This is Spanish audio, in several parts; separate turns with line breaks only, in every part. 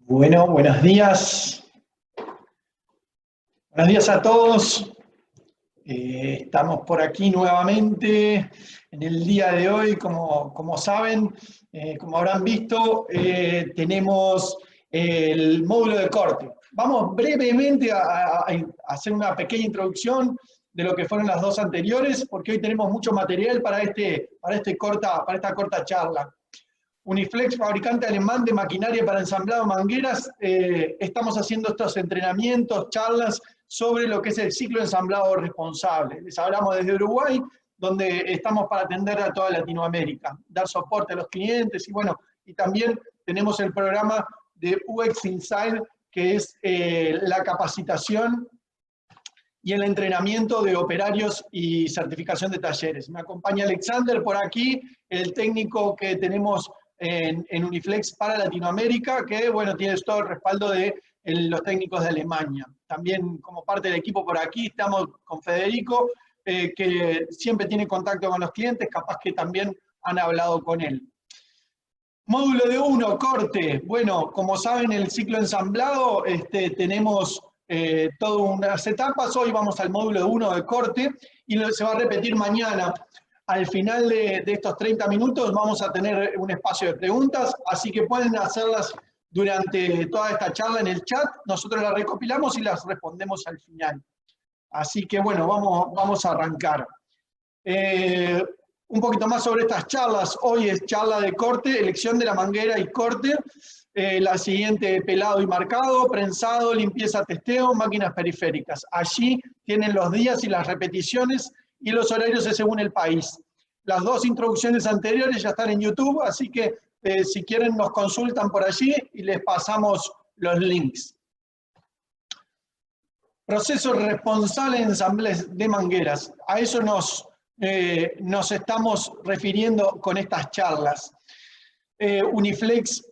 Bueno, buenos días. Buenos días a todos. Estamos por aquí nuevamente en el día de hoy. Como saben, como habrán visto, tenemos el módulo de corte. Vamos brevemente a hacer una pequeña introducción de lo que fueron las dos anteriores, porque hoy tenemos mucho material para esta corta charla. Uniflex, fabricante alemán de maquinaria para ensamblado de mangueras, estamos haciendo estos entrenamientos, charlas sobre lo que es el ciclo de ensamblado responsable. Les hablamos desde Uruguay, donde estamos para atender a toda Latinoamérica, dar soporte a los clientes y también tenemos el programa de UX Inside, que es la capacitación y el entrenamiento de operarios y certificación de talleres. Me acompaña Alexander por aquí, el técnico que tenemos en Uniflex para Latinoamérica, que tiene todo el respaldo de los técnicos de Alemania. También como parte del equipo por aquí estamos con Federico, que siempre tiene contacto con los clientes, capaz que también han hablado con él. Módulo de 1, corte. Bueno, como saben, el ciclo ensamblado tenemos todas unas etapas. Hoy vamos al módulo de 1 de corte y se va a repetir mañana. Al final de estos 30 minutos vamos a tener un espacio de preguntas, así que pueden hacerlas durante toda esta charla en el chat. Nosotros las recopilamos y las respondemos al final. Así que vamos a arrancar. Un poquito más sobre estas charlas. Hoy es charla de corte, elección de la manguera y corte. La siguiente, pelado y marcado, prensado, limpieza, testeo, máquinas periféricas. Allí tienen los días y las repeticiones y los horarios es según el país. Las dos introducciones anteriores ya están en YouTube, así que si quieren nos consultan por allí y les pasamos los links. Proceso responsable de ensambles de mangueras. A eso nos estamos refiriendo con estas charlas. Uniflex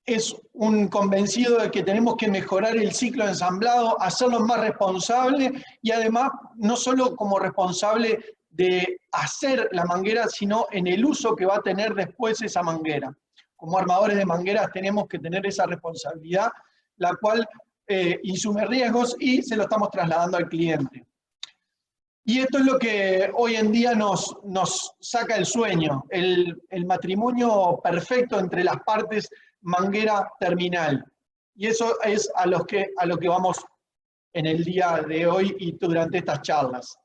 es un convencido de que tenemos que mejorar el ciclo de ensamblado, hacerlo más responsable y además no solo como responsable de hacer la manguera, sino en el uso que va a tener después esa manguera. Como armadores de mangueras tenemos que tener esa responsabilidad, la cual insume riesgos y se lo estamos trasladando al cliente. Y esto es lo que hoy en día nos saca el sueño, el matrimonio perfecto entre las partes manguera-terminal. Y eso es a lo que vamos en el día de hoy y durante estas charlas.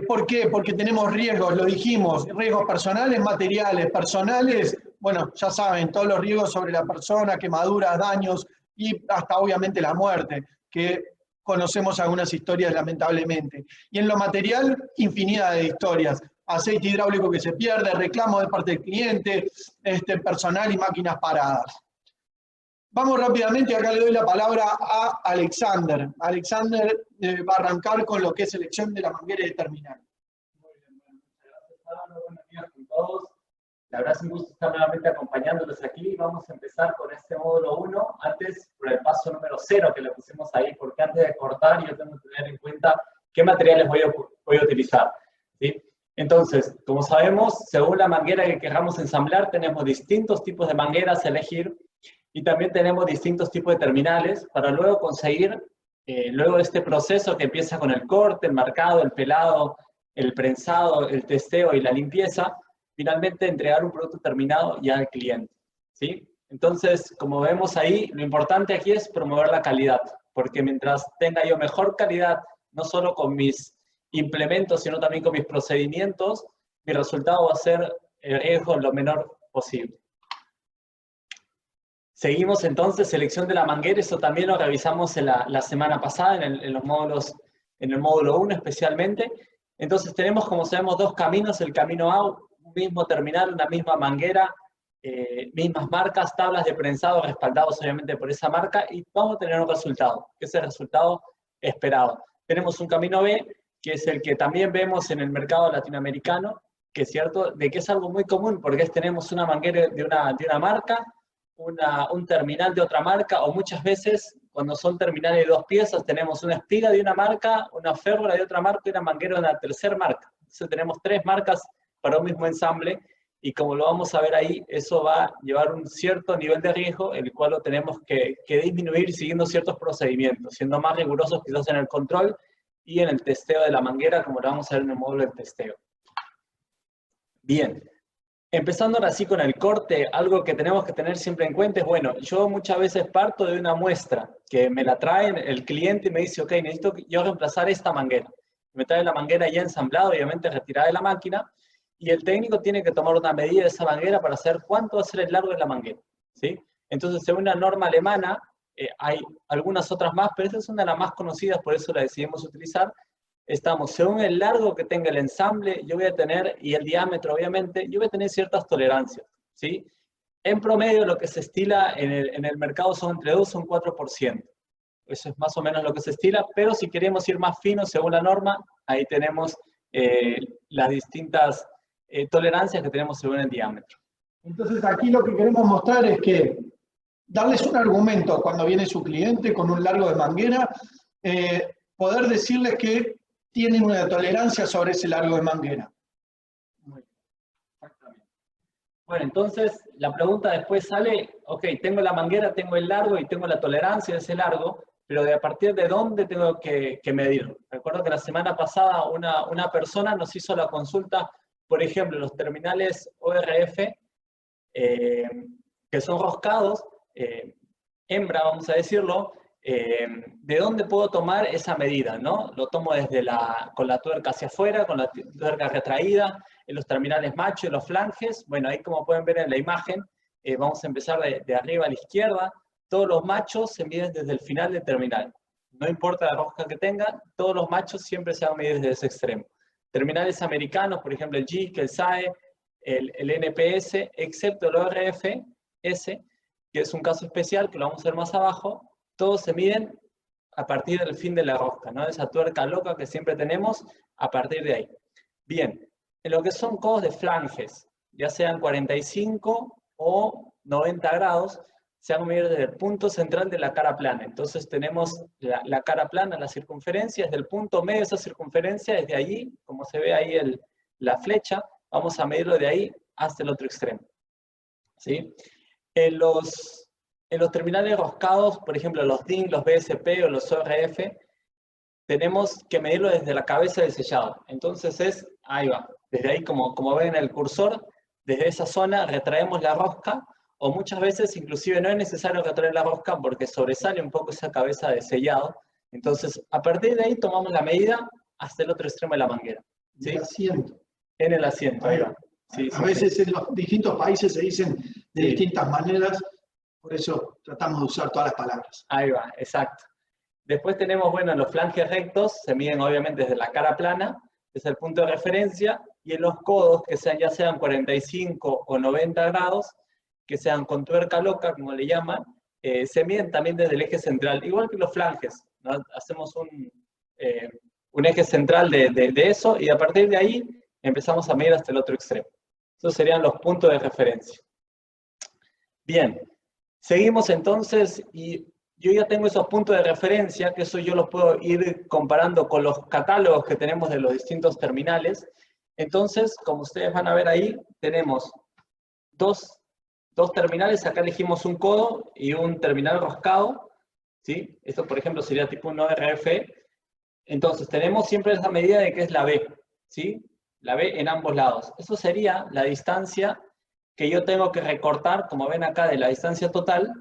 ¿Por qué? Porque tenemos riesgos, lo dijimos, riesgos personales, materiales. Personales, ya saben, todos los riesgos sobre la persona, quemaduras, daños y hasta obviamente la muerte, que conocemos algunas historias lamentablemente. Y en lo material, infinidad de historias. Aceite hidráulico que se pierde, reclamo de parte del cliente, personal y máquinas paradas. Vamos rápidamente, acá le doy la palabra a Alexander. Alexander va a arrancar con lo que es selección de la manguera y de terminal.
Muy bien, muchas gracias, Pablo. Buenos días con todos. La verdad es un gusto estar nuevamente acompañándolos aquí. Vamos a empezar con este módulo 1. Antes, por el paso número 0 que le pusimos ahí, porque antes de cortar yo tengo que tener en cuenta qué materiales voy a utilizar, ¿sí? Entonces, como sabemos, según la manguera que queramos ensamblar, tenemos distintos tipos de mangueras a elegir y también tenemos distintos tipos de terminales para luego conseguir, luego de este proceso que empieza con el corte, el marcado, el pelado, el prensado, el testeo y la limpieza, finalmente entregar un producto terminado ya al cliente, ¿sí? Entonces, como vemos ahí, lo importante aquí es promover la calidad, porque mientras tenga yo mejor calidad, no solo con mis implementos, sino también con mis procedimientos, mi resultado va a ser el riesgo lo menor posible. Seguimos entonces, selección de la manguera, eso también lo revisamos la semana pasada en los módulos, en el módulo 1 especialmente. Entonces tenemos, como sabemos, dos caminos, el camino A, un mismo terminal, una misma manguera, mismas marcas, tablas de prensado respaldados obviamente por esa marca y vamos a tener un resultado, que es el resultado esperado. Tenemos un camino B, que es el que también vemos en el mercado latinoamericano, que es cierto, de que es algo muy común, porque tenemos una manguera de una marca, un terminal de otra marca, o muchas veces, cuando son terminales de dos piezas, tenemos una espiga de una marca, una férula de otra marca y una manguera de una tercera marca. Entonces tenemos tres marcas para un mismo ensamble, y como lo vamos a ver ahí, eso va a llevar un cierto nivel de riesgo, el cual lo tenemos que disminuir siguiendo ciertos procedimientos, siendo más rigurosos quizás en el control y en el testeo de la manguera, como lo vamos a ver en el módulo del testeo. Bien, empezando ahora sí con el corte, algo que tenemos que tener siempre en cuenta es, bueno, yo muchas veces parto de una muestra que me la trae el cliente y me dice, ok, necesito yo reemplazar esta manguera. Me trae la manguera ya ensamblada, obviamente retirada de la máquina, y el técnico tiene que tomar una medida de esa manguera para saber cuánto va a ser el largo de la manguera, ¿sí? Entonces, según una norma alemana, hay algunas otras más, pero esta es una de las más conocidas, por eso la decidimos utilizar. Estamos, según el largo que tenga el ensamble, yo voy a tener, y el diámetro obviamente, yo voy a tener ciertas tolerancias, ¿sí? En promedio, lo que se estila en el mercado son entre 2 y un 4%. Eso es más o menos lo que se estila, pero si queremos ir más finos según la norma, ahí tenemos las distintas tolerancias que tenemos según el diámetro.
Entonces aquí lo que queremos mostrar es que darles un argumento cuando viene su cliente con un largo de manguera, poder decirles que tienen una tolerancia sobre ese largo de manguera.
Muy bien. Exactamente. Bueno, entonces la pregunta después sale, ok, tengo la manguera, tengo el largo y tengo la tolerancia de ese largo, pero ¿de a partir de dónde tengo que medirlo? Recuerdo que la semana pasada una persona nos hizo la consulta, por ejemplo, los terminales ORF, que son roscados, hembra, vamos a decirlo, ¿de dónde puedo tomar esa medida? ¿No? Lo tomo con la tuerca hacia afuera, con la tuerca retraída, en los terminales macho, en los flanges. Bueno, ahí como pueden ver en la imagen, vamos a empezar de arriba a la izquierda. Todos los machos se miden desde el final del terminal. No importa la rosca que tengan, todos los machos siempre se van a medir desde ese extremo. Terminales americanos, por ejemplo el JIC, el SAE, el NPS, excepto el ORF-S, que es un caso especial, que lo vamos a ver más abajo, todos se miden a partir del fin de la rosca, ¿no? Esa tuerca loca que siempre tenemos, a partir de ahí. Bien, en lo que son codos de flanges, ya sean 45 o 90 grados, se van a medir desde el punto central de la cara plana. Entonces tenemos la cara plana, la circunferencia, desde el punto medio de esa circunferencia, desde allí, como se ve ahí la flecha, vamos a medirlo de ahí hasta el otro extremo. ¿Sí? En los terminales roscados, por ejemplo, los DIN, los BSP o los ORF, tenemos que medirlo desde la cabeza del sellado. Entonces ahí va, desde ahí como ven en el cursor, desde esa zona retraemos la rosca, o muchas veces inclusive no es necesario retraer la rosca porque sobresale un poco esa cabeza de sellado. Entonces, a partir de ahí tomamos la medida hasta el otro extremo de la manguera. ¿Sí?
El asiento.
En el asiento, ahí va. Sí,
a veces en los distintos países se dicen de distintas maneras, por eso tratamos de usar todas las palabras.
Ahí va, exacto. Después tenemos, bueno, los flanges rectos, se miden obviamente desde la cara plana, es el punto de referencia, y en los codos, que ya sean 45 o 90 grados, que sean con tuerca loca, como le llaman, se miden también desde el eje central, igual que los flanges, ¿no? Hacemos un eje central de eso, y a partir de ahí empezamos a medir hasta el otro extremo. Esos serían los puntos de referencia. Bien, seguimos entonces, y yo ya tengo esos puntos de referencia, que eso yo los puedo ir comparando con los catálogos que tenemos de los distintos terminales. Entonces, como ustedes van a ver ahí, tenemos dos terminales. Acá elegimos un codo y un terminal roscado, ¿sí? Esto, por ejemplo, sería tipo un ORF. Entonces, tenemos siempre esa medida de que es la B, ¿sí? La B en ambos lados. Eso sería la distancia que yo tengo que recortar, como ven acá, de la distancia total,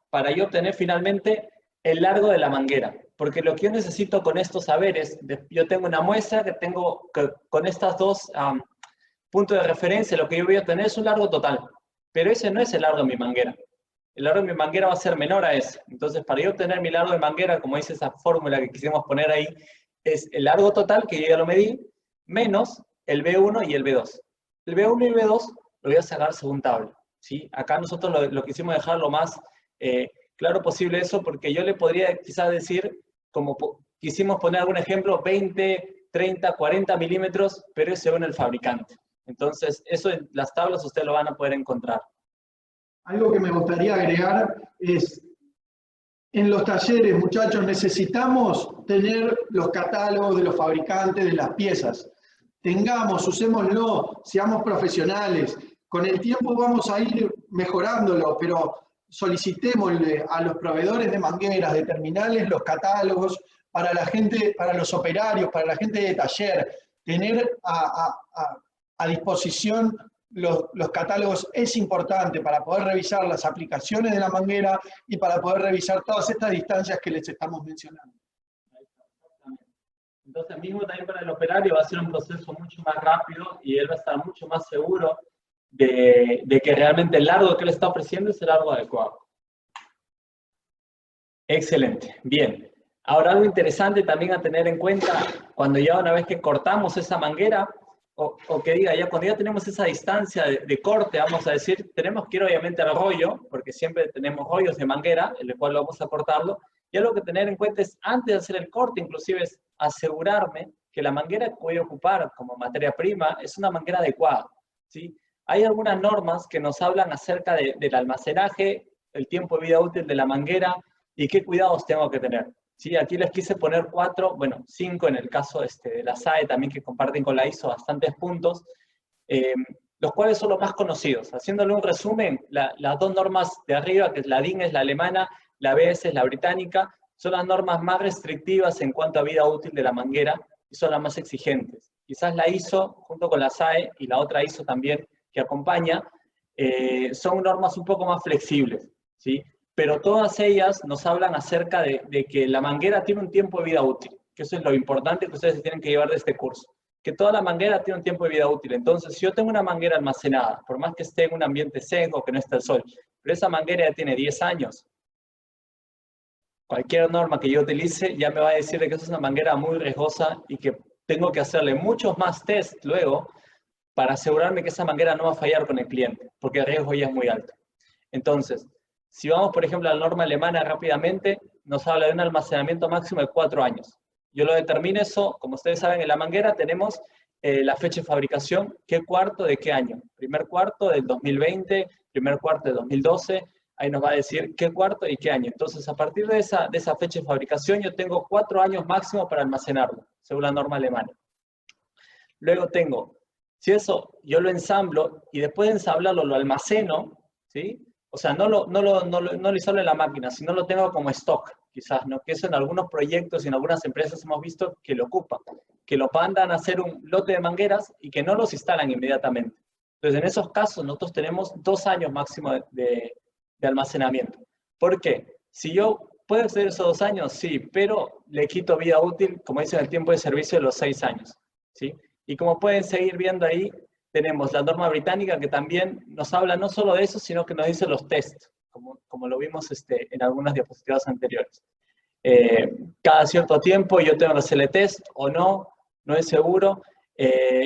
para yo obtener finalmente el largo de la manguera. Porque lo que yo necesito con estos saberes, yo tengo una muestra que tengo con estas dos puntos de referencia, lo que yo voy a obtener es un largo total. Pero ese no es el largo de mi manguera. El largo de mi manguera va a ser menor a ese. Entonces, para yo obtener mi largo de manguera, como dice esa fórmula que quisimos poner ahí, es el largo total, que yo ya lo medí, menos el B1 y el B2. El B1 y el B2 lo voy a sacar según tabla, ¿sí? Acá nosotros lo quisimos dejar lo más claro posible eso, porque yo le podría quizás decir, como quisimos poner algún ejemplo, 20, 30, 40 milímetros, pero es según el fabricante. Entonces, eso en las tablas ustedes lo van a poder encontrar.
Algo que me gustaría agregar es, en los talleres, muchachos, necesitamos tener los catálogos de los fabricantes de las piezas. usémoslo, seamos profesionales. Con el tiempo vamos a ir mejorándolo, pero solicitémosle a los proveedores de mangueras, de terminales, los catálogos, para la gente, para los operarios, para la gente de taller, tener a disposición los catálogos es importante para poder revisar las aplicaciones de la manguera y para poder revisar todas estas distancias que les estamos mencionando.
Entonces, mismo también para el operario va a ser un proceso mucho más rápido y él va a estar mucho más seguro de que realmente el largo que le está ofreciendo es el largo adecuado. Excelente, bien. Ahora algo interesante también a tener en cuenta, cuando ya una vez que cortamos esa manguera, o que diga, ya cuando ya tenemos esa distancia de corte, vamos a decir, tenemos que ir obviamente al rollo, porque siempre tenemos rollos de manguera, en el cual vamos a cortarlo, y algo que tener en cuenta es, antes de hacer el corte, inclusive es asegurarme que la manguera que voy a ocupar como materia prima es una manguera adecuada, ¿sí? Hay algunas normas que nos hablan acerca del almacenaje, el tiempo de vida útil de la manguera y qué cuidados tengo que tener. ¿Sí? Aquí les quise poner 4, bueno, 5 en el caso de la SAE, también que comparten con la ISO bastantes puntos, los cuales son los más conocidos. Haciéndole un resumen, las dos normas de arriba, que es la DIN es la alemana, la BS es la británica, son las normas más restrictivas en cuanto a vida útil de la manguera y son las más exigentes. Quizás la ISO, junto con la SAE y la otra ISO también que acompaña, son normas un poco más flexibles, ¿sí? Pero todas ellas nos hablan acerca de que la manguera tiene un tiempo de vida útil, que eso es lo importante que ustedes tienen que llevar de este curso, que toda la manguera tiene un tiempo de vida útil. Entonces, si yo tengo una manguera almacenada, por más que esté en un ambiente seco, que no esté el sol, pero esa manguera ya tiene 10 años, cualquier norma que yo utilice ya me va a decir que esa es una manguera muy riesgosa y que tengo que hacerle muchos más test luego para asegurarme que esa manguera no va a fallar con el cliente, porque el riesgo ya es muy alto. Entonces, si vamos, por ejemplo, a la norma alemana rápidamente, nos habla de un almacenamiento máximo de 4 años. Yo lo determino eso, como ustedes saben, en la manguera tenemos la fecha de fabricación, qué cuarto de qué año. Primer cuarto del 2020, primer cuarto del 2012, ahí nos va a decir qué cuarto y qué año. Entonces, a partir de esa fecha de fabricación, yo tengo 4 años máximo para almacenarlo, según la norma alemana. Luego tengo, si eso yo lo ensamblo y después de ensamblarlo lo almaceno, ¿sí? O sea, no lo instalo en la máquina, sino lo tengo como stock, quizás, ¿no? Que eso en algunos proyectos y en algunas empresas hemos visto que lo ocupan, que lo mandan a hacer un lote de mangueras y que no los instalan inmediatamente. Entonces, en esos casos, nosotros tenemos 2 años máximo de almacenamiento. ¿Por qué? Si yo puedo hacer esos 2 años, sí, pero le quito vida útil, como dicen, el tiempo de servicio de los 6 años, ¿sí? Y como pueden seguir viendo ahí, tenemos la norma británica que también nos habla no solo de eso, sino que nos dice los test, como lo vimos en algunas diapositivas anteriores. Cada cierto tiempo yo tengo que hacerle test o no, no es seguro.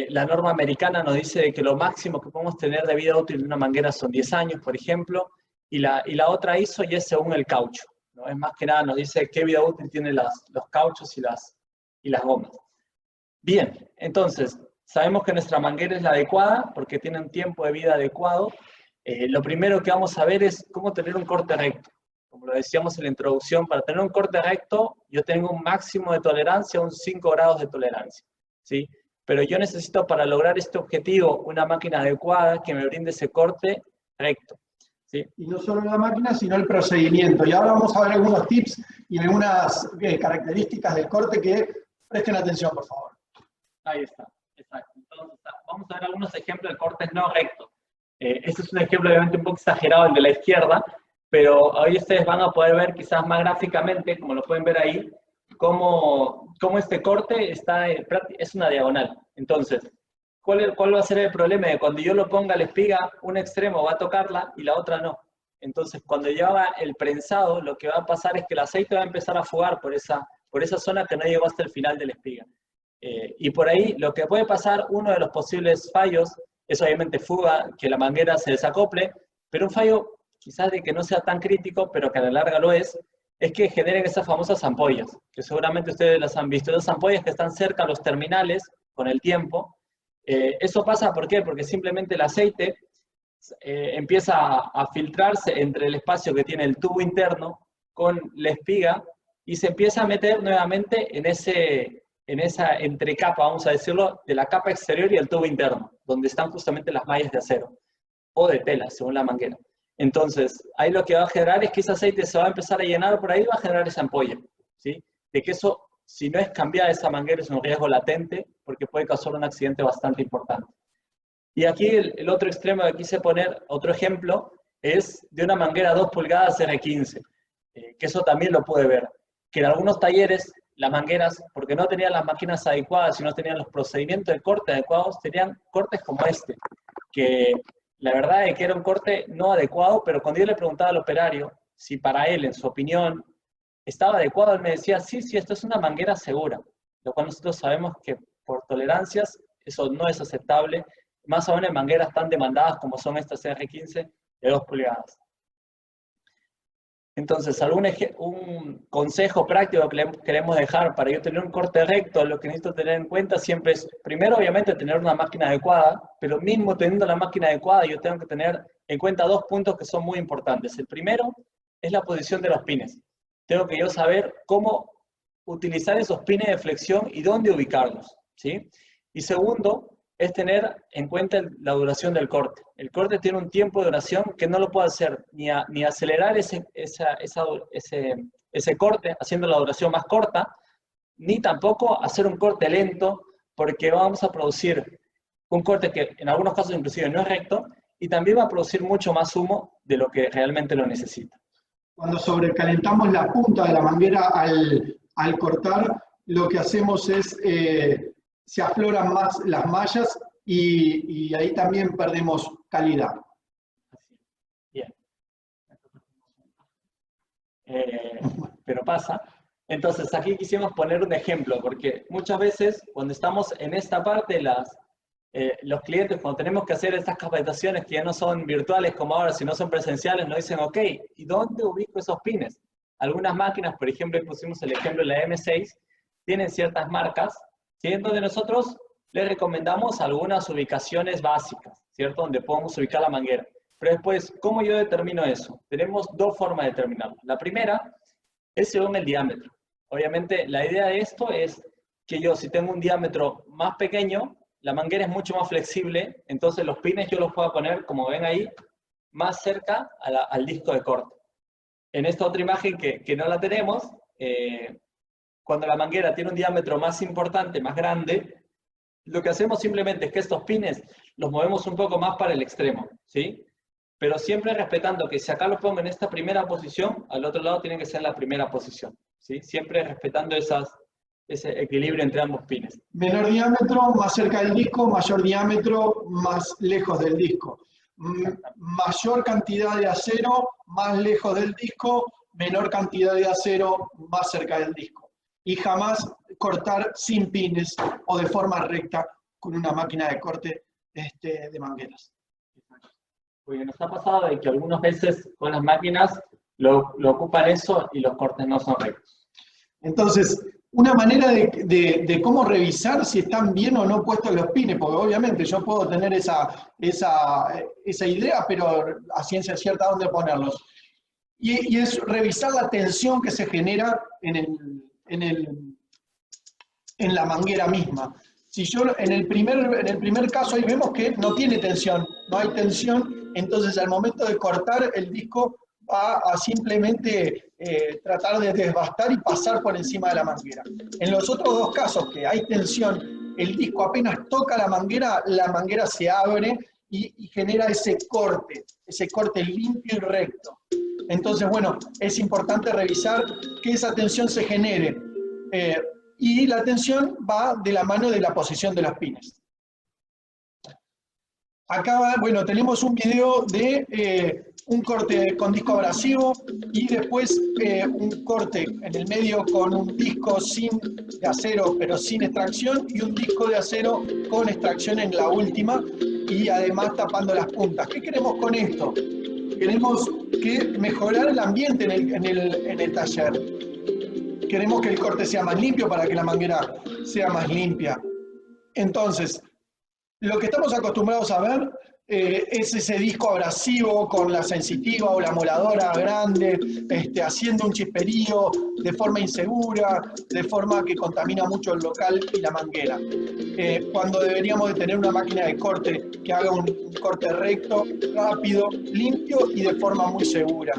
La norma americana nos dice que lo máximo que podemos tener de vida útil de una manguera son 10 años, por ejemplo, y la otra ISO ya es según el caucho, ¿no? Es más que nada nos dice qué vida útil tienen los cauchos y las gomas. Bien, entonces, sabemos que nuestra manguera es la adecuada porque tiene un tiempo de vida adecuado. Lo primero que vamos a ver es cómo tener un corte recto. Como lo decíamos en la introducción, para tener un corte recto, yo tengo un máximo de tolerancia, un 5 grados de tolerancia, ¿sí? Pero yo necesito para lograr este objetivo una máquina adecuada que me brinde ese corte recto, ¿sí?
Y no solo la máquina, sino el procedimiento. Y ahora vamos a ver algunos tips y algunas características del corte que presten atención, por favor.
Ahí está, exacto. Entonces, vamos a ver algunos ejemplos de cortes no rectos. Este es un ejemplo obviamente un poco exagerado, el de la izquierda, pero hoy ustedes van a poder ver quizás más gráficamente, como lo pueden ver ahí, cómo este corte es una diagonal. Entonces, ¿cuál va a ser el problema? De cuando yo lo ponga a la espiga, un extremo va a tocarla y la otra no. Entonces, cuando yo haga el prensado, lo que va a pasar es que el aceite va a empezar a fugar por esa zona que no llegó hasta el final de la espiga. Y por ahí lo que puede pasar, uno de los posibles fallos, es obviamente fuga, que la manguera se desacople, pero un fallo quizás de que no sea tan crítico, pero que a la larga lo es que generen esas famosas ampollas, que seguramente ustedes las han visto, esas ampollas que están cerca a los terminales con el tiempo. Eso pasa, ¿por qué? Porque simplemente el aceite empieza a filtrarse entre el espacio que tiene el tubo interno con la espiga y se empieza a meter nuevamente en ese en esa entrecapa, vamos a decirlo, de la capa exterior y el tubo interno, donde están justamente las mallas de acero o de tela, según la manguera. Entonces, ahí lo que va a generar es que ese aceite se va a empezar a llenar por ahí y va a generar esa ampolla, ¿sí? De que eso, si no es cambiada esa manguera, es un riesgo latente porque puede causar un accidente bastante importante. Y aquí el otro extremo que quise poner, otro ejemplo, es de una manguera 2 pulgadas R15, que eso también lo pude ver, que en algunos talleres las mangueras, porque no tenían las máquinas adecuadas y no tenían los procedimientos de corte adecuados, tenían cortes como este, que la verdad es que era un corte no adecuado, pero cuando yo le preguntaba al operario si para él, en su opinión, estaba adecuado, él me decía, sí, sí, esto es una manguera segura, lo cual nosotros sabemos que por tolerancias eso no es aceptable, más aún en mangueras tan demandadas como son estas R15 de 2 pulgadas. Entonces, un consejo práctico que le queremos dejar para yo tener un corte recto, lo que necesito tener en cuenta siempre es, primero, obviamente, tener una máquina adecuada, pero mismo teniendo la máquina adecuada, yo tengo que tener en cuenta 2 puntos que son muy importantes. El primero es la posición de los pines. Tengo que yo saber cómo utilizar esos pines de flexión y dónde ubicarlos, ¿sí? Y segundo, es tener en cuenta la duración del corte. El corte tiene un tiempo de duración que no lo puedo hacer ni acelerar ese corte haciendo la duración más corta, ni tampoco hacer un corte lento, porque vamos a producir un corte que en algunos casos inclusive no es recto, y también va a producir mucho más humo de lo que realmente lo necesita.
Cuando sobrecalentamos la punta de la manguera al cortar, lo que hacemos es se afloran más las mallas y ahí también perdemos calidad.
Bien. Pero pasa. Entonces aquí quisimos poner un ejemplo, porque muchas veces cuando estamos en esta parte, los clientes cuando tenemos que hacer estas capacitaciones que ya no son virtuales como ahora, sino son presenciales, nos dicen, ok, ¿y dónde ubico esos pines? Algunas máquinas, por ejemplo, pusimos el ejemplo de la M6, tienen ciertas marcas, ¿sí? Donde nosotros les recomendamos algunas ubicaciones básicas, ¿cierto? Donde podemos ubicar la manguera. Pero después, ¿cómo yo determino eso? Tenemos 2 formas de determinarlo. La primera es según el diámetro. Obviamente, la idea de esto es que yo, si tengo un diámetro más pequeño, la manguera es mucho más flexible, entonces los pines yo los puedo poner, como ven ahí, más cerca al disco de corte. En esta otra imagen que no la tenemos, cuando la manguera tiene un diámetro más importante, más grande, lo que hacemos simplemente es que estos pines los movemos un poco más para el extremo, ¿sí? Pero siempre respetando que si acá lo pongo en esta primera posición, al otro lado tiene que ser en la primera posición, ¿sí? Siempre respetando ese equilibrio entre ambos pines.
Menor diámetro, más cerca del disco, mayor diámetro, más lejos del disco. Mayor cantidad de acero, más lejos del disco, menor cantidad de acero, más cerca del disco. Y jamás cortar sin pines o de forma recta con una máquina de corte de mangueras.
Porque nos ha pasado de que algunas veces con las máquinas lo ocupan eso y los cortes no son rectos.
Entonces, una manera de cómo revisar si están bien o no puestos los pines, porque obviamente yo puedo tener esa idea, pero a ciencia cierta dónde ponerlos. Y es revisar la tensión que se genera en la manguera misma. Si yo en el primer caso ahí vemos que no tiene tensión, no hay tensión, entonces al momento de cortar el disco va a simplemente tratar de desbastar y pasar por encima de la manguera. En los otros 2 casos que hay tensión, el disco apenas toca la manguera se abre y genera ese corte limpio y recto. Entonces, bueno, es importante revisar que esa tensión se genere. Y la tensión va de la mano de la posición de los pines. Acá, bueno, tenemos un video de un corte con disco abrasivo y después un corte en el medio con un disco de acero pero sin extracción y un disco de acero con extracción en la última y además tapando las puntas. ¿Qué queremos con esto? Queremos mejorar el ambiente en el taller. Queremos que el corte sea más limpio para que la manguera sea más limpia. Entonces, Lo que estamos acostumbrados a ver es ese disco abrasivo con la sensitiva o la moladora grande, haciendo un chisperío de forma insegura, de forma que contamina mucho el local y la manguera. Cuando deberíamos de tener una máquina de corte que haga un corte recto, rápido, limpio y de forma muy segura.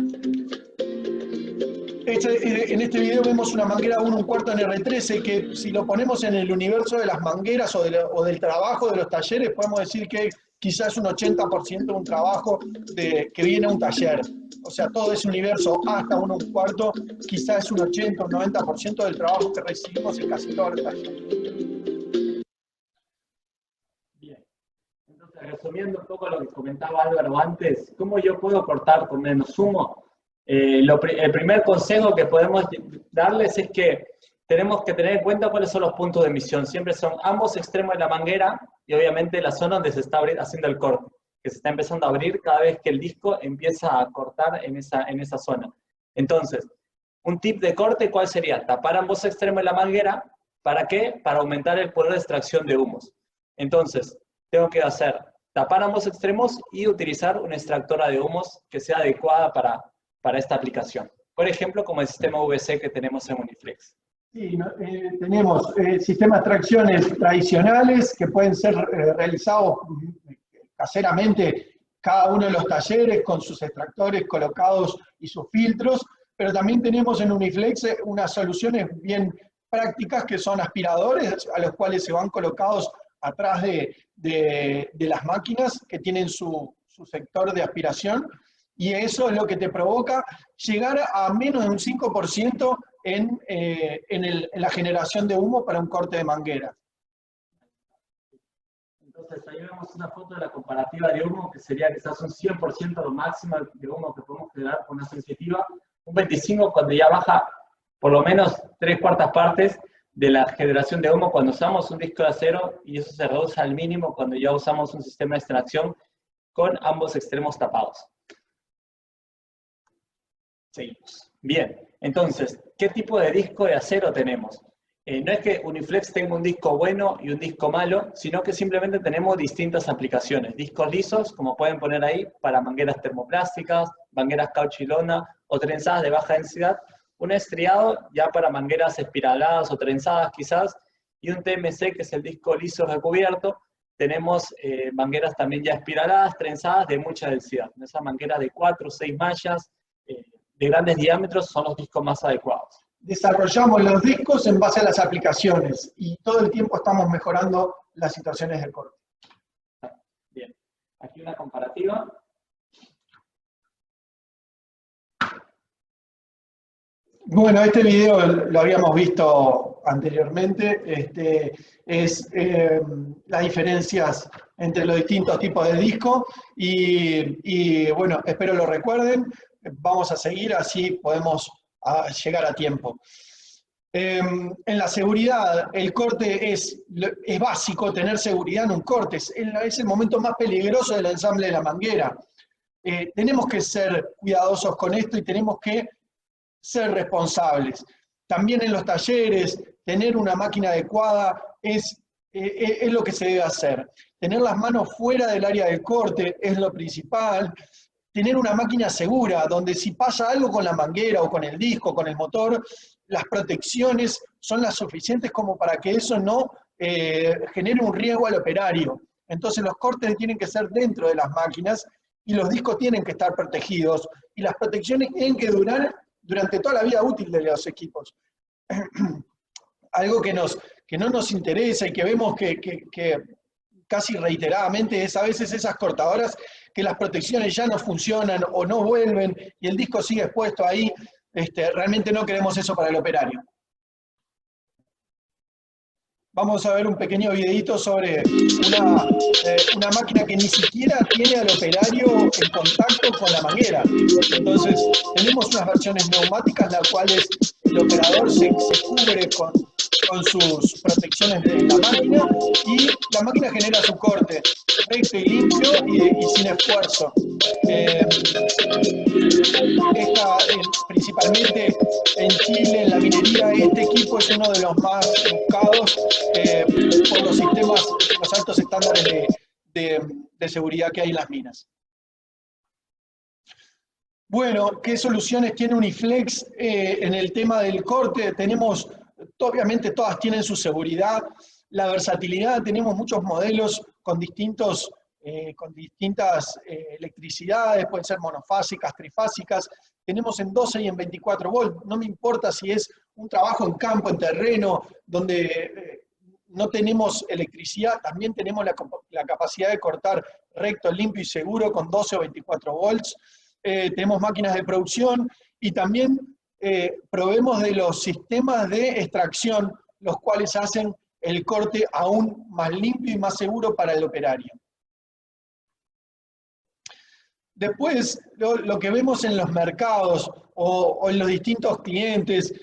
En este video vemos una manguera 1/4 en R13 que si lo ponemos en el universo de las mangueras o del trabajo de los talleres, podemos decir que quizás un 80% de un trabajo que viene a un taller. O sea, todo ese universo hasta 1/4, quizás es un 80 o 90% del trabajo que recibimos en casi todos los talleres.
Bien, entonces resumiendo un poco lo que comentaba Álvaro antes, ¿cómo yo puedo cortar con menos humo? El primer consejo que podemos darles es que tenemos que tener en cuenta cuáles son los puntos de emisión. Siempre son ambos extremos de la manguera y obviamente la zona donde se está haciendo el corte, que se está empezando a abrir cada vez que el disco empieza a cortar en esa zona. Entonces, un tip de corte, ¿cuál sería? Tapar ambos extremos de la manguera. ¿Para qué? Para aumentar el poder de extracción de humos. Entonces, tengo que tapar ambos extremos y utilizar una extractora de humos que sea adecuada para esta aplicación. Por ejemplo, como el sistema VC que tenemos en Uniflex.
Sí, tenemos sistemas de extracciones tradicionales que pueden ser realizados caseramente cada uno de los talleres con sus extractores colocados y sus filtros, pero también tenemos en Uniflex unas soluciones bien prácticas que son aspiradores a los cuales se van colocados atrás de las máquinas que tienen su sector de aspiración. Y eso es lo que te provoca llegar a menos de un 5% en la generación de humo para un corte de manguera.
Entonces ahí vemos una foto de la comparativa de humo, que sería quizás un 100% lo máximo de humo que podemos generar con una sensitiva, un 25% cuando ya baja por lo menos 3/4 partes de la generación de humo cuando usamos un disco de acero, y eso se reduce al mínimo cuando ya usamos un sistema de extracción con ambos extremos tapados. Seguimos. Bien, entonces, ¿qué tipo de disco de acero tenemos? No es que Uniflex tenga un disco bueno y un disco malo, sino que simplemente tenemos distintas aplicaciones. Discos lisos, como pueden poner ahí, para mangueras termoplásticas, mangueras caucho y lona o trenzadas de baja densidad. Un estriado ya para mangueras espiraladas o trenzadas quizás, y un TMC que es el disco liso recubierto. Tenemos mangueras también ya espiraladas, trenzadas de mucha densidad. Esas mangueras de 4 o 6 mallas, de grandes diámetros son los discos más adecuados.
Desarrollamos los discos en base a las aplicaciones y todo el tiempo estamos mejorando las situaciones de corte.
Bien, aquí una comparativa.
Bueno, este video lo habíamos visto anteriormente, es las diferencias entre los distintos tipos de disco y bueno, espero lo recuerden. Vamos a seguir, así podemos llegar a tiempo. En la seguridad, el corte es básico, tener seguridad en un corte, es el momento más peligroso del ensamble de la manguera. Tenemos que ser cuidadosos con esto y tenemos que ser responsables. También en los talleres, tener una máquina adecuada es lo que se debe hacer. Tener las manos fuera del área del corte es lo principal. Tener una máquina segura, donde si pasa algo con la manguera o con el disco, con el motor, las protecciones son las suficientes como para que eso no genere un riesgo al operario. Entonces los cortes tienen que ser dentro de las máquinas y los discos tienen que estar protegidos y las protecciones tienen que durar durante toda la vida útil de los equipos. Algo que no nos interesa y que vemos que casi reiteradamente es a veces esas cortadoras que las protecciones ya no funcionan o no vuelven y el disco sigue expuesto ahí. Realmente no queremos eso para el operario. Vamos a ver un pequeño videito sobre una máquina que ni siquiera tiene al operario en contacto con la manguera. Entonces, tenemos unas versiones neumáticas, las cuales el operador se cubre con sus protecciones de la máquina y la máquina genera su corte recto y limpio y sin esfuerzo. Principalmente en Chile, en la minería, este equipo es uno de los más buscados por los los altos estándares de seguridad que hay en las minas. Bueno, ¿qué soluciones tiene Uniflex en el tema del corte? Tenemos, obviamente todas tienen su seguridad, la versatilidad, tenemos muchos modelos con distintas electricidades, pueden ser monofásicas, trifásicas, tenemos en 12 y en 24 volt, no me importa si es un trabajo en campo, en terreno, donde no tenemos electricidad, también tenemos la capacidad de cortar recto, limpio y seguro con 12 o 24 volts. Tenemos máquinas de producción y también proveemos de los sistemas de extracción, los cuales hacen el corte aún más limpio y más seguro para el operario. Después, lo que vemos en los mercados o en los distintos clientes,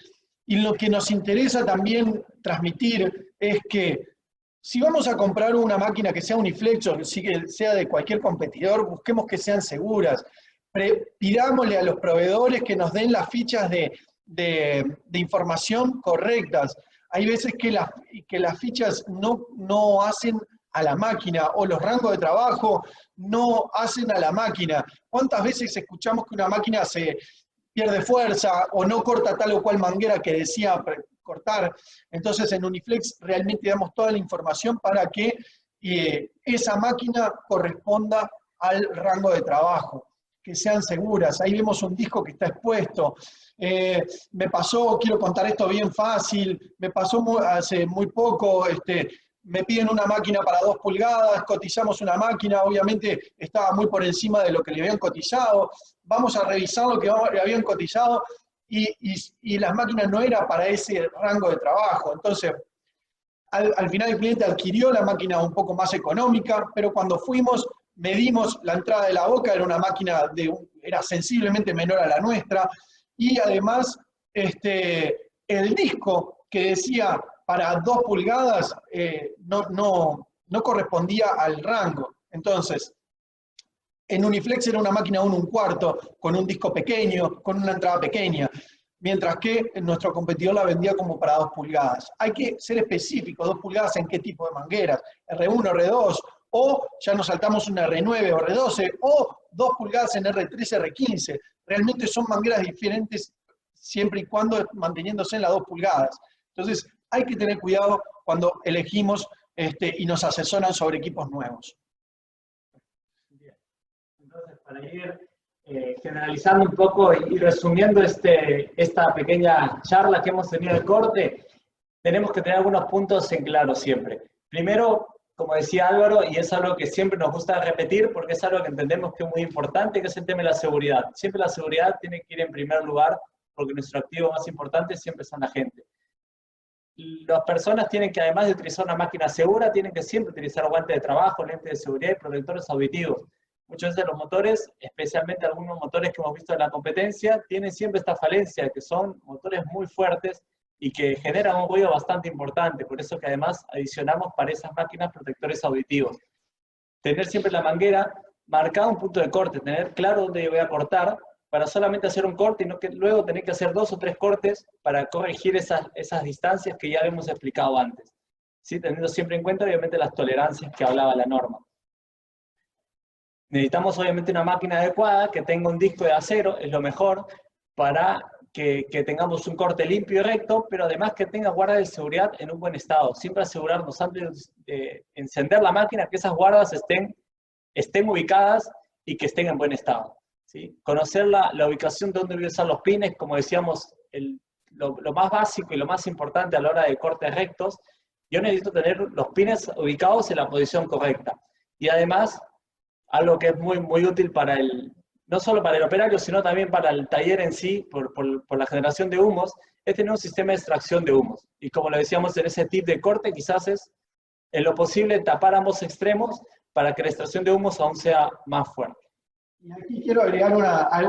y lo que nos interesa también transmitir es que si vamos a comprar una máquina que sea Uniflex o que sea de cualquier competidor, busquemos que sean seguras. Pidámosle a los proveedores que nos den las fichas de información correctas. Hay veces que las fichas no hacen a la máquina, o los rangos de trabajo no hacen a la máquina. ¿Cuántas veces escuchamos que una máquina se pierde fuerza o no corta tal o cual manguera que decía cortar? Entonces en Uniflex realmente damos toda la información para que esa máquina corresponda al rango de trabajo, que sean seguras. Ahí vemos un disco que está expuesto. Me pasó, quiero contar esto bien fácil, me pasó hace muy poco, me piden una máquina para 2 pulgadas, cotizamos una máquina, obviamente estaba muy por encima de lo que le habían cotizado, vamos a revisar lo que le habían cotizado y las máquinas no era para ese rango de trabajo. Entonces, al final el cliente adquirió la máquina un poco más económica, pero cuando fuimos, medimos la entrada de la boca, era una máquina era sensiblemente menor a la nuestra, y además el disco que decía para 2 pulgadas no correspondía al rango. Entonces, en Uniflex era una máquina 1/4, con un disco pequeño, con una entrada pequeña, mientras que nuestro competidor la vendía como para 2 pulgadas. Hay que ser específico, 2 pulgadas en qué tipo de mangueras, R1, R2, o ya nos saltamos una R9 o R12, o 2 pulgadas en R13, R15. Realmente son mangueras diferentes siempre y cuando manteniéndose en las 2 pulgadas. Entonces, hay que tener cuidado cuando elegimos y nos asesoran sobre equipos nuevos.
Bien. Entonces, para ir generalizando un poco y resumiendo esta pequeña charla que hemos tenido de corte, tenemos que tener algunos puntos en claro siempre. Primero, como decía Álvaro, y es algo que siempre nos gusta repetir porque es algo que entendemos que es muy importante, que es el tema de la seguridad. Siempre la seguridad tiene que ir en primer lugar porque nuestro activo más importante siempre son la gente. Las personas tienen que, además de utilizar una máquina segura, tienen que siempre utilizar guantes de trabajo, lentes de seguridad y protectores auditivos. Muchos de los motores, especialmente algunos motores que hemos visto en la competencia, tienen siempre esta falencia, que son motores muy fuertes y que generan un ruido bastante importante. Por eso que además adicionamos para esas máquinas protectores auditivos. Tener siempre la manguera marcada un punto de corte, tener claro dónde voy a cortar, para solamente hacer un corte y no que luego tener que hacer 2 o 3 cortes para corregir esas distancias que ya hemos explicado antes. ¿Sí? Teniendo siempre en cuenta, obviamente, las tolerancias que hablaba la norma. Necesitamos, obviamente, una máquina adecuada que tenga un disco de acero, es lo mejor, para que tengamos un corte limpio y recto, pero además que tenga guardas de seguridad en un buen estado. Siempre asegurarnos antes de encender la máquina que esas guardas estén ubicadas y que estén en buen estado. ¿Sí? Conocer la ubicación de dónde voy a usar los pines, como decíamos, lo más básico y lo más importante a la hora de cortes rectos. Yo necesito tener los pines ubicados en la posición correcta. Y además, algo que es muy, muy útil para no solo para el operario, sino también para el taller en sí, por la generación de humos, es tener un sistema de extracción de humos. Y como lo decíamos en ese tip de corte, quizás es en lo posible tapar ambos extremos para que la extracción de humos aún sea más fuerte.
Y aquí quiero agregar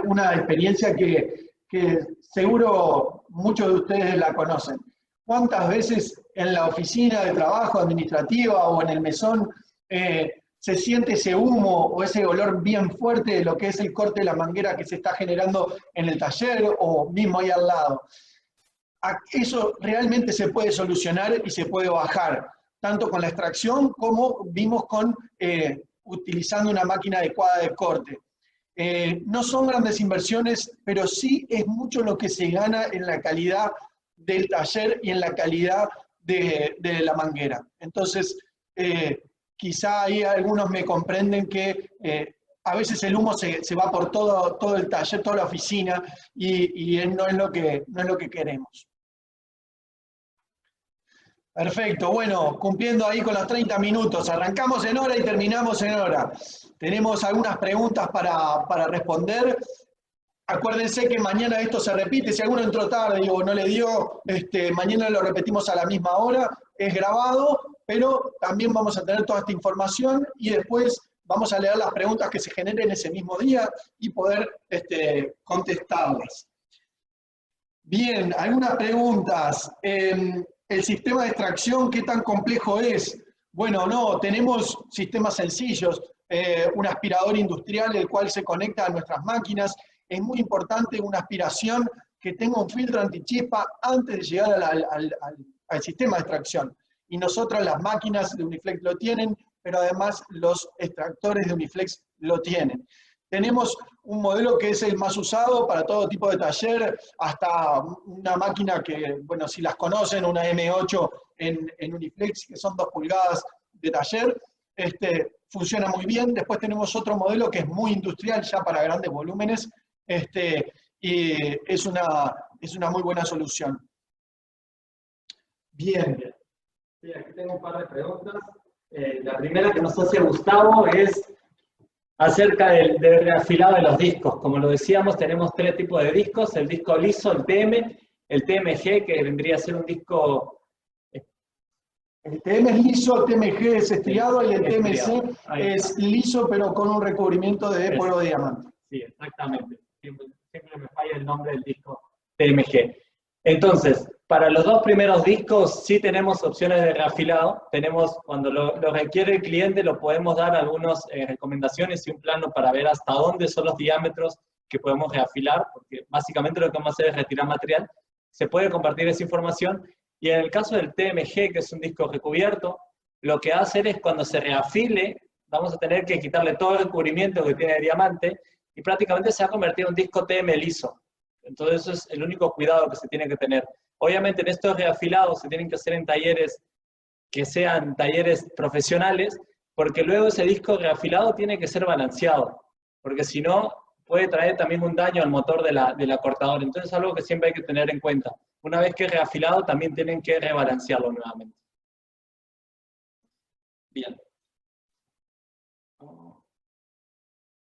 una experiencia que seguro muchos de ustedes la conocen. ¿Cuántas veces en la oficina de trabajo administrativa o en el mesón se siente ese humo o ese olor bien fuerte de lo que es el corte de la manguera que se está generando en el taller o mismo ahí al lado? Eso realmente se puede solucionar y se puede bajar. tanto con la extracción como vimos con utilizando una máquina adecuada de corte. No son grandes inversiones, pero sí es mucho lo que se gana en la calidad del taller y en la calidad de la manguera. Entonces, quizá ahí algunos me comprenden que a veces el humo se va por todo el taller, toda la oficina, y no es lo que queremos. Perfecto, bueno, cumpliendo ahí con los 30 minutos. Arrancamos en hora y terminamos en hora. Tenemos algunas preguntas para responder. Acuérdense que mañana esto se repite. Si alguno entró tarde o no le dio, mañana lo repetimos a la misma hora. Es grabado, pero también vamos a tener toda esta información y después vamos a leer las preguntas que se generen ese mismo día y poder contestarlas. Bien, algunas preguntas. ¿El sistema de extracción qué tan complejo es? Bueno, no, tenemos sistemas sencillos. Un aspirador industrial el cual se conecta a nuestras máquinas. Es muy importante una aspiración que tenga un filtro antichispa antes de llegar al sistema de extracción. Y nosotros las máquinas de Uniflex lo tienen, pero además los extractores de Uniflex lo tienen. Tenemos un modelo que es el más usado para todo tipo de taller, hasta una máquina que, bueno, si las conocen, una M8 en Uniflex, que son 2 pulgadas de taller, funciona muy bien. Después tenemos otro modelo que es muy industrial, ya para grandes volúmenes, y es una muy buena solución. Bien.
Sí, aquí tengo un par de preguntas. La primera que nos hace Gustavo es acerca del reafilado de los discos. Como lo decíamos, tenemos 3 tipos de discos: el disco liso, el TM, el TMG, que vendría a ser un disco...
El TM es liso, el TMG es estriado y el TMC es liso, pero con un recubrimiento de polvo de diamante.
Sí, exactamente. Siempre me falla el nombre del disco TMG. Entonces, para los 2 primeros discos sí tenemos opciones de reafilado. Tenemos, cuando lo requiere el cliente, lo podemos dar algunas recomendaciones y un plano para ver hasta dónde son los diámetros que podemos reafilar, porque básicamente lo que vamos a hacer es retirar material. Se puede compartir esa información. Y en el caso del TMG, que es un disco recubierto, lo que va a hacer es cuando se reafile, vamos a tener que quitarle todo el recubrimiento que tiene de diamante y prácticamente se va a convertir en un disco TM liso. Entonces eso es el único cuidado que se tiene que tener. Obviamente en estos reafilados se tienen que hacer en talleres que sean talleres profesionales, porque luego ese disco reafilado tiene que ser balanceado, porque si no puede traer también un daño al motor de la cortadora. Entonces es algo que siempre hay que tener en cuenta. Una vez que es reafilado también tienen que rebalancearlo nuevamente. Bien.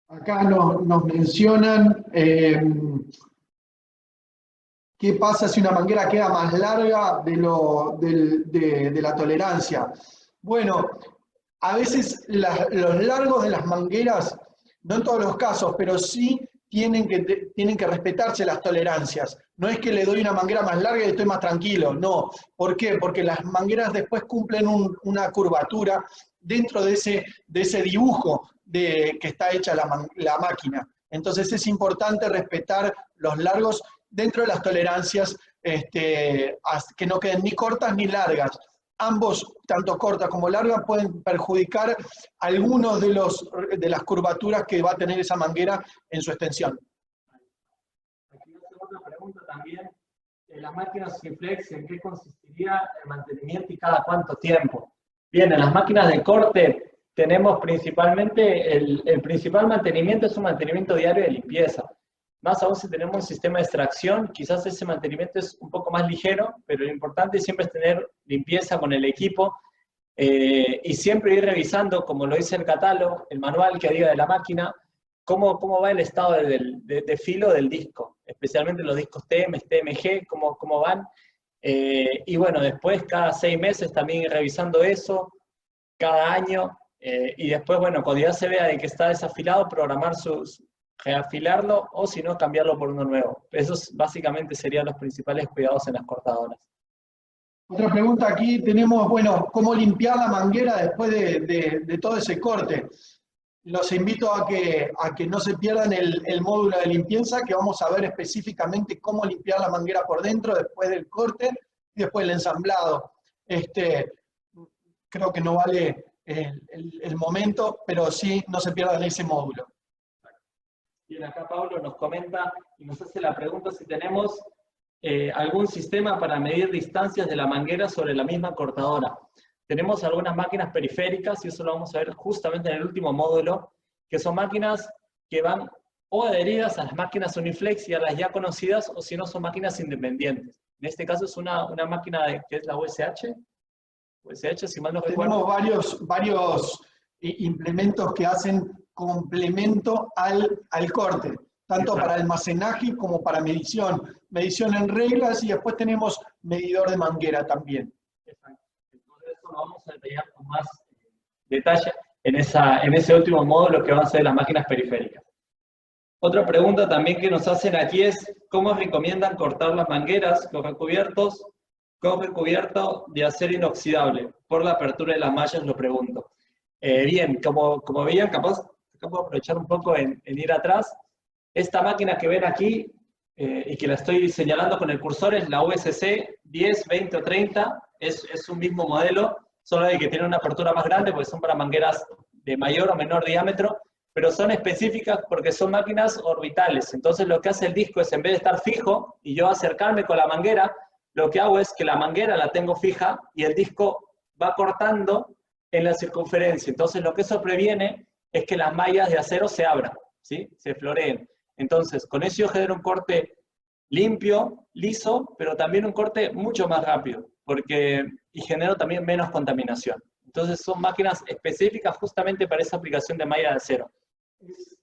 Acá nos mencionan qué pasa si una manguera queda más larga de la tolerancia. Bueno, a veces los largos de las mangueras, no en todos los casos, pero sí tienen que respetarse las tolerancias. No es que le doy una manguera más larga y estoy más tranquilo, no. ¿Por qué? Porque las mangueras después cumplen una curvatura dentro de ese dibujo que está hecha la máquina. Entonces es importante respetar los largos dentro de las tolerancias, que no queden ni cortas ni largas. Ambos, tanto cortas como largas, pueden perjudicar algunos de las curvaturas que va a tener esa manguera en su extensión.
Aquí nos hace otra pregunta también. En las máquinas Uniflex, ¿en qué consistiría el mantenimiento y cada cuánto tiempo? Bien, en las máquinas de corte tenemos principalmente, el principal mantenimiento es un mantenimiento diario de limpieza. Más aún si tenemos un sistema de extracción, quizás ese mantenimiento es un poco más ligero, pero lo importante siempre es tener limpieza con el equipo y siempre ir revisando, como lo dice el catálogo, el manual que diga de la máquina, cómo va el estado de filo del disco, especialmente los discos TM, TMG, cómo van. Y bueno, después cada 6 meses también ir revisando eso, cada año, y después, bueno, cuando ya se vea de que está desafilado, programar reafilarlo o si no, cambiarlo por uno nuevo. Esos básicamente serían los principales cuidados en las cortadoras.
Otra pregunta aquí tenemos, bueno, ¿cómo limpiar la manguera después de todo ese corte? Los invito a que no se pierdan el módulo de limpieza, que vamos a ver específicamente cómo limpiar la manguera por dentro después del corte y después del ensamblado. creo que no vale el momento, pero sí no se pierdan ese módulo.
Bien, acá Pablo nos comenta y nos hace la pregunta si tenemos algún sistema para medir distancias de la manguera sobre la misma cortadora. Tenemos algunas máquinas periféricas, y eso lo vamos a ver justamente en el último módulo, que son máquinas que van o adheridas a las máquinas Uniflex y a las ya conocidas, o si no son máquinas independientes. En este caso es una máquina que es la USH, si mal no recuerdo.
Tenemos varios implementos que hacen complemento al corte, tanto para almacenaje como para medición. Medición en reglas y después tenemos medidor de manguera también.
Exacto. Entonces eso lo vamos a detallar con más detalle en ese último módulo que van a ser las máquinas periféricas. Otra pregunta también que nos hacen aquí es, ¿cómo recomiendan cortar las mangueras con recubierto de acero inoxidable? Por la apertura de las mallas lo pregunto. Bien, como veían, capaz puedo aprovechar un poco en ir atrás. Esta máquina que ven aquí, y que la estoy señalando con el cursor, es la USC 10, 20 o 30, es un mismo modelo, solo que tiene una apertura más grande, porque son para mangueras de mayor o menor diámetro, pero son específicas porque son máquinas orbitales. Entonces lo que hace el disco es, en vez de estar fijo y yo acercarme con la manguera, lo que hago es que la manguera la tengo fija y el disco va cortando en la circunferencia. Entonces lo que eso previene es que las mallas de acero se abran, ¿sí? Se floreen. Entonces con eso yo genero un corte limpio, liso, pero también un corte mucho más rápido, y genero también menos contaminación. Entonces son máquinas específicas justamente para esa aplicación de malla de acero.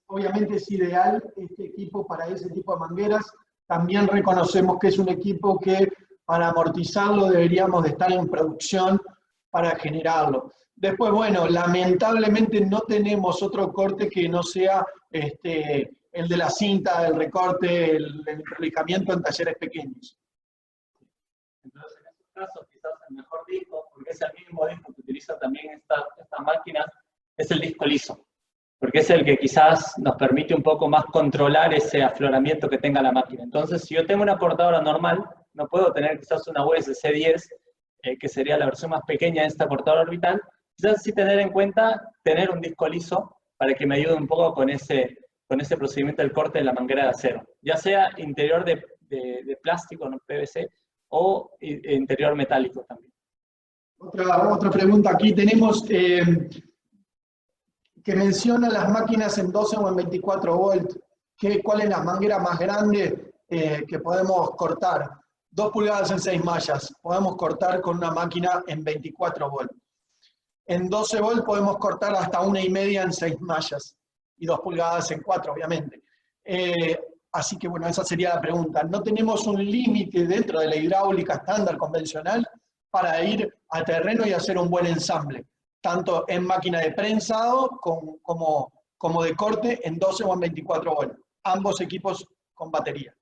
Obviamente es ideal este equipo para ese tipo de mangueras. También reconocemos que es un equipo que para amortizarlo deberíamos de estar en producción para generarlo. Después, bueno, lamentablemente no tenemos otro corte que no sea el de la cinta, el recorte, el enrolicamiento en talleres pequeños.
Entonces, en estos casos, quizás el mejor disco, porque es el mismo disco que utiliza también estas máquinas, es el disco liso, porque es el que quizás nos permite un poco más controlar ese afloramiento que tenga la máquina. Entonces, si yo tengo una cortadora normal, no puedo tener quizás una USC 10, que sería la versión más pequeña de esta cortadora orbital, quizás sí tener en cuenta tener un disco liso para que me ayude un poco con ese procedimiento del corte de la manguera de acero, ya sea interior de plástico, no PVC, o interior metálico también.
Otra pregunta aquí tenemos, que menciona las máquinas en 12 o en 24 volt. ¿Cuál es la manguera más grande que podemos cortar? 2 pulgadas en 6 mallas. Podemos cortar con una máquina en 24 volt. En 12 volt podemos cortar hasta 1,5 en 6 mallas. Y 2 pulgadas en 4, obviamente. Así que bueno, esa sería la pregunta. No tenemos un límite dentro de la hidráulica estándar convencional para ir a terreno y hacer un buen ensamble, tanto en máquina de prensado como de corte en 12 o en 24 volt. Ambos equipos con batería.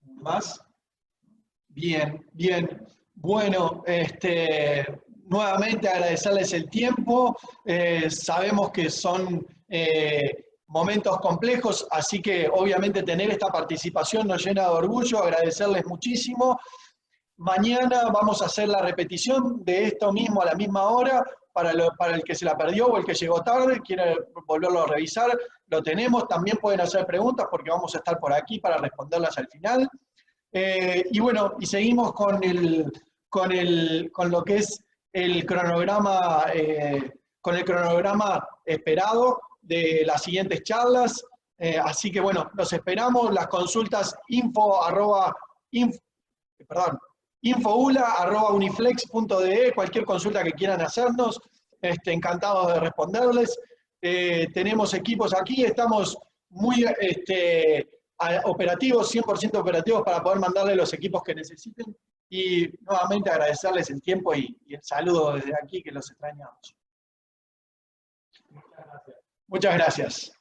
¿Más? Bien, bien. Bueno, nuevamente agradecerles el tiempo. Sabemos que son momentos complejos, así que obviamente tener esta participación nos llena de orgullo, agradecerles muchísimo. Mañana vamos a hacer la repetición de esto mismo a la misma hora, para el que se la perdió o el que llegó tarde, quiere volverlo a revisar, lo tenemos. También pueden hacer preguntas porque vamos a estar por aquí para responderlas al final. Y bueno, y seguimos con lo que es el cronograma, esperado de las siguientes charlas. Así que bueno, los esperamos. Las consultas infoula@uniflex.de, cualquier consulta que quieran hacernos, encantados de responderles. Tenemos equipos aquí, estamos muy operativos, 100% operativos para poder mandarle los equipos que necesiten. Y nuevamente agradecerles el tiempo y el saludo desde aquí, que los extrañamos.
Muchas gracias.
Muchas gracias.